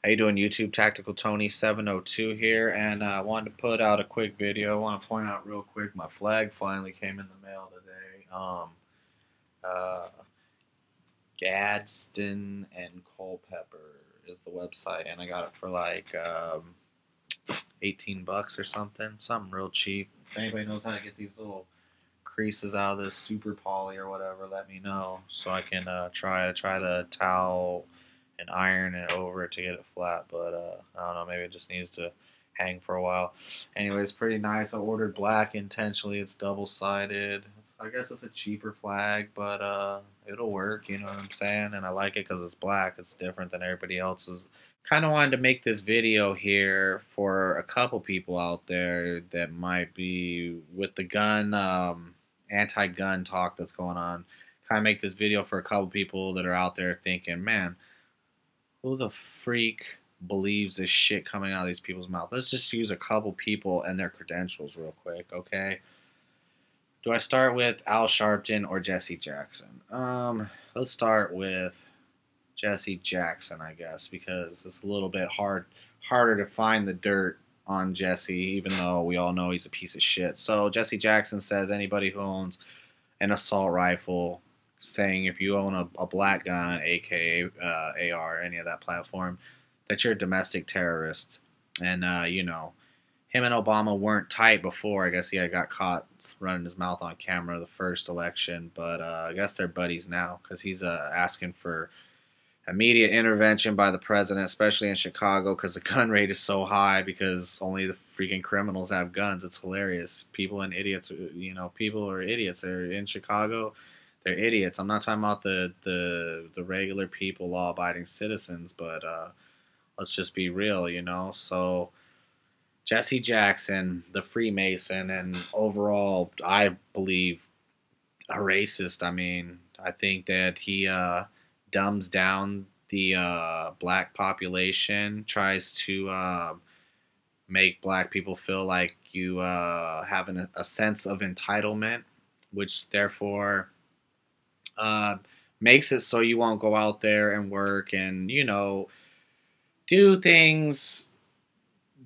How you doing, YouTube? Tactical Tony 702 here, and I wanted to put out a quick video. I want to point out real quick, my flag finally came in the mail today. Uh, Gadsden and Culpeper is the website, and I got it for like 18 bucks or something real cheap. If anybody knows how to get these little creases out of this super poly or whatever, let me know so I can try to towel and iron it over to get it flat. But I don't know, maybe it just needs to hang for a while. Anyways, pretty nice. I ordered black intentionally. It's double-sided. I guess it's a cheaper flag, but it'll work, you know what I'm saying? And I like it because it's black. It's different than everybody else's. Kind of wanted to make this video here for a couple people out there that might be with the gun, anti-gun talk that's going on. Kind of make this video for a couple people that are out there thinking, man, who the freak believes this shit coming out of these people's mouth? Let's just use a couple people and their credentials real quick, okay? Do I start with Al Sharpton or Jesse Jackson? Let's start with Jesse Jackson, I guess, because it's a little bit harder to find the dirt on Jesse, even though we all know he's a piece of shit. So Jesse Jackson says anybody who owns an assault rifle, saying if you own a black gun, aka AR, any of that platform, that you're a domestic terrorist. And you know, him and Obama weren't tight before. I guess he had got caught running his mouth on camera the first election, but I guess they're buddies now because he's asking for immediate intervention by the president, especially in Chicago, because the gun rate is so high because only the freaking criminals have guns. It's hilarious. People and idiots, you know, people are idiots. They're in Chicago. They're idiots. I'm not talking about the regular people, law-abiding citizens, but let's just be real, you know. So Jesse Jackson, the Freemason, and overall, I believe, a racist. I mean, I think that he dumbs down the black population, tries to make black people feel like you have a sense of entitlement, which therefore makes it so you won't go out there and work and, you know, do things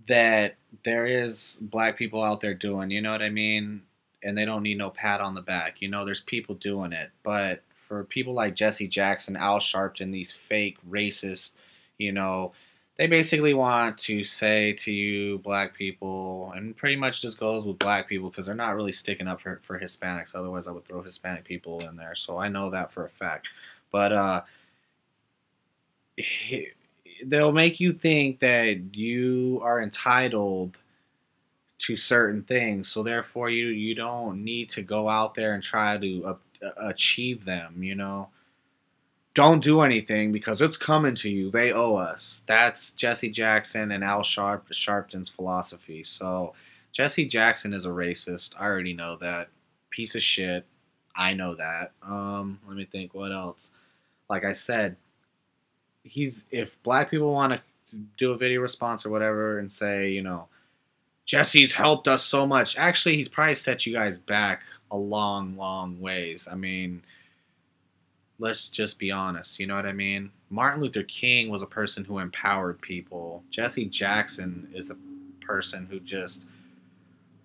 that there is black people out there doing, you know what I mean? And they don't need no pat on the back. You know, there's people doing it. But for people like Jesse Jackson, Al Sharpton, these fake racist, you know, they basically want to say to you black people, and pretty much just goes with black people because they're not really sticking up for Hispanics. Otherwise, I would throw Hispanic people in there. So I know that for a fact. But they'll make you think that you are entitled to certain things, so therefore you don't need to go out there and try to achieve them, you know. Don't do anything because it's coming to you. They owe us. That's Jesse Jackson and Al Sharpton's philosophy. So Jesse Jackson is a racist. I already know that. Piece of shit. I know that. Let me think what else. Like I said, if black people want to do a video response or whatever and say, you know, Jesse's helped us so much. Actually, he's probably set you guys back a long ways. I mean, let's just be honest. You know what I mean? Martin Luther King was a person who empowered people. Jesse Jackson is a person who just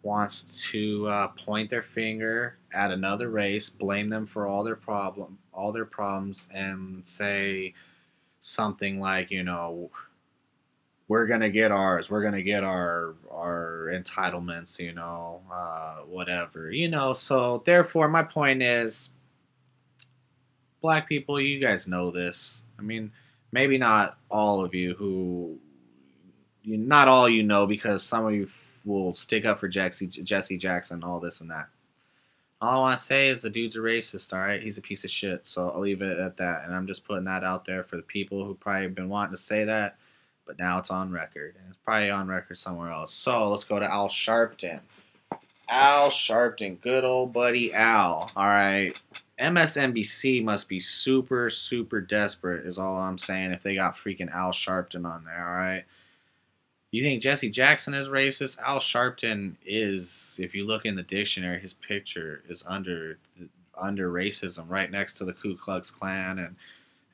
wants to point their finger at another race, blame them for all their problems, and say something like, you know, we're gonna get ours. We're gonna get our entitlements. You know, whatever. You know. So therefore, my point is, black people, you guys know this. I mean, maybe not all of you not all you know, because some of you will stick up for Jesse Jackson, all this and that. All I want to say is the dude's a racist, all right? He's a piece of shit, so I'll leave it at that. And I'm just putting that out there for the people who probably have been wanting to say that, but now it's on record. And it's probably on record somewhere else. So let's go to Al Sharpton. Al Sharpton, good old buddy Al, all right? MSNBC must be super desperate is all I'm saying if they got freaking Al Sharpton on there, all right? You think Jesse Jackson is racist? Al Sharpton is, if you look in the dictionary, his picture is under racism, right next to the Ku Klux Klan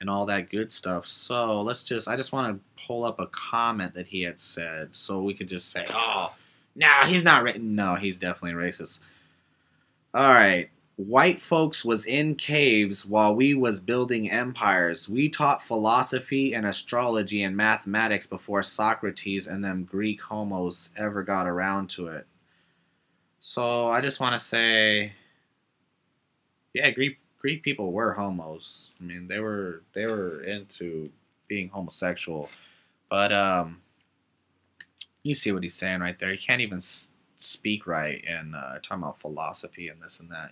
and all that good stuff. So I just want to pull up a comment that he had said so we could just say, oh, no, he's not no, he's definitely racist. All right. White folks was in caves while we was building empires. We taught philosophy and astrology and mathematics before Socrates and them Greek homos ever got around to it. So I just want to say, yeah, Greek people were homos. I mean, they were into being homosexual, but you see what he's saying right there. He can't even speak right and talking about philosophy and this and that.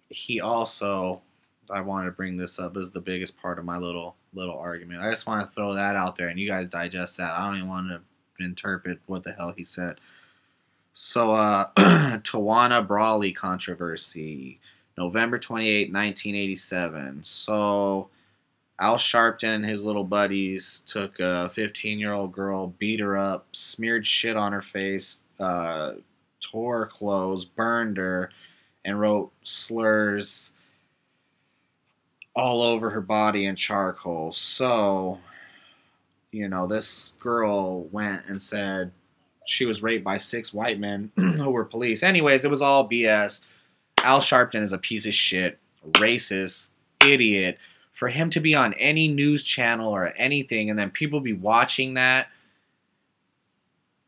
He also, I wanted to bring this up as the biggest part of my little argument. I just want to throw that out there, and you guys digest that. I don't even want to interpret what the hell he said. So, Tawana Brawley controversy, November 28, 1987. So, Al Sharpton and his little buddies took a 15-year-old girl, beat her up, smeared shit on her face, tore her clothes, burned her, and wrote slurs all over her body in charcoal. So, this girl went and said she was raped by 6 white men who were police. Anyways, it was all BS. Al Sharpton is a piece of shit, racist, idiot. For him to be on any news channel or anything, and then people be watching that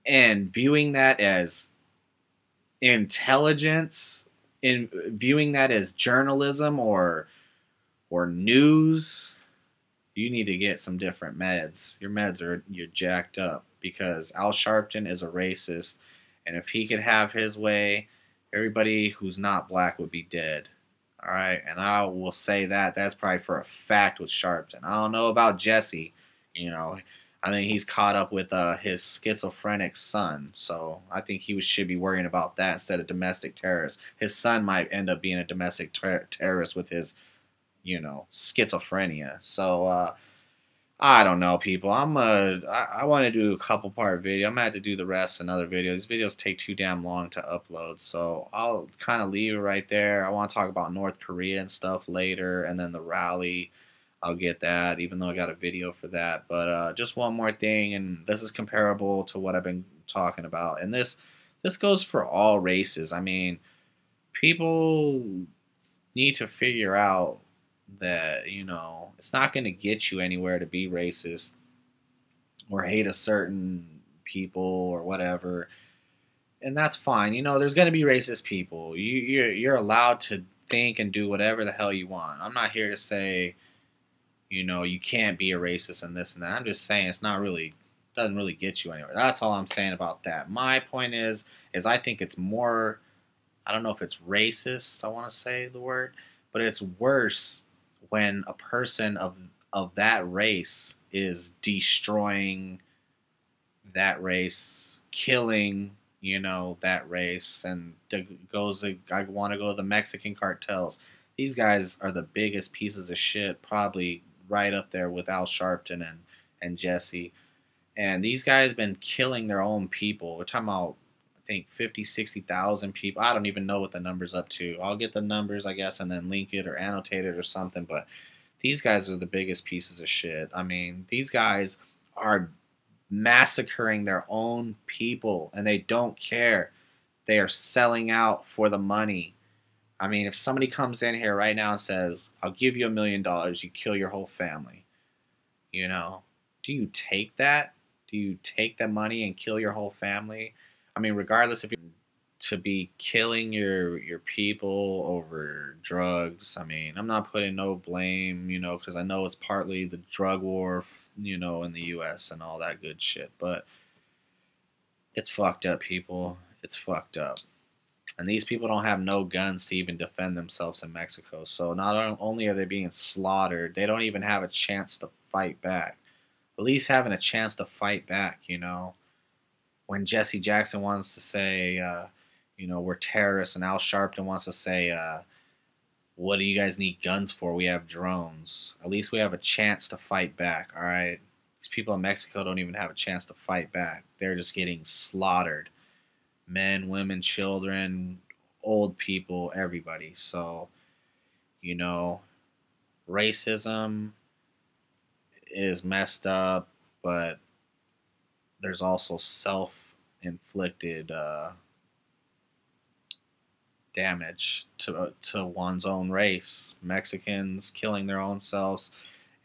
and viewing that as intelligence, in viewing that as journalism or news, you need to get some different meds. Your meds you're jacked up, because Al Sharpton is a racist, and if he could have his way, everybody who's not black would be dead. All right, and I will say that's probably for a fact with Sharpton. I don't know about Jesse. I think he's caught up with his schizophrenic son, so I think he should be worrying about that instead of domestic terrorists. His son might end up being a domestic terrorist with his, schizophrenia. So I don't know, people. I want to do a couple part video. I'm gonna have to do the rest in other videos. These videos take too damn long to upload, so I'll kind of leave it right there. I want to talk about North Korea and stuff later, and then the rally. I'll get that, even though I got a video for that. But just one more thing, and this is comparable to what I've been talking about, and this goes for all races. I mean, people need to figure out that, it's not going to get you anywhere to be racist or hate a certain people or whatever. And that's fine. There's going to be racist people. You're allowed to think and do whatever the hell you want. I'm not here to say, you can't be a racist and this and that. I'm just saying doesn't really get you anywhere. That's all I'm saying about that. My point is I think it's more, I don't know if it's racist, I want to say the word, but it's worse when a person of that race is destroying that race, killing, that race, and I want to go to the Mexican cartels. These guys are the biggest pieces of shit, probably right up there with Al Sharpton and Jesse. And these guys been killing their own people. We're talking about, I think, 50, 60,000 people. I don't even know what the number's up to. I'll get the numbers, I guess, and then link it or annotate it or something. But these guys are the biggest pieces of shit. I mean, these guys are massacring their own people, and they don't care. They are selling out for the money. I mean, if somebody comes in here right now and says, I'll give you $1 million, you kill your whole family, do you take that? Do you take the money and kill your whole family? I mean, regardless if you're to be killing your people over drugs, I mean, I'm not putting no blame, because I know it's partly the drug war, in the U.S. and all that good shit, but it's fucked up, people. It's fucked up. And these people don't have no guns to even defend themselves in Mexico. So not only are they being slaughtered, they don't even have a chance to fight back. At least having a chance to fight back, When Jesse Jackson wants to say, we're terrorists, and Al Sharpton wants to say, what do you guys need guns for? We have drones. At least we have a chance to fight back, all right? These people in Mexico don't even have a chance to fight back. They're just getting slaughtered. Men, women, children, old people, everybody. So, racism is messed up, but there's also self-inflicted damage to one's own race. Mexicans killing their own selves,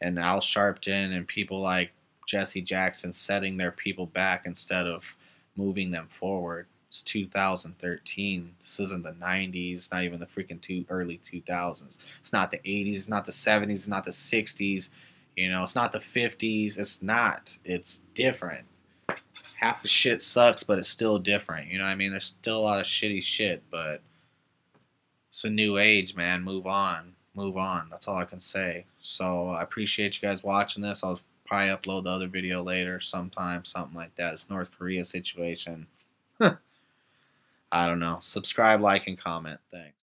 and Al Sharpton and people like Jesse Jackson setting their people back instead of moving them forward. It's 2013. This isn't the 90s, not even the freaking early 2000s. It's not the 80s, it's not the 70s, it's not the 60s. You know, it's not the 50s. It's not. It's different. Half the shit sucks, but it's still different. You know what I mean? There's still a lot of shitty shit, but it's a new age, man. Move on. Move on. That's all I can say. So I appreciate you guys watching this. I'll probably upload the other video later sometime, something like that. It's North Korea situation. I don't know. Subscribe, like, and comment. Thanks.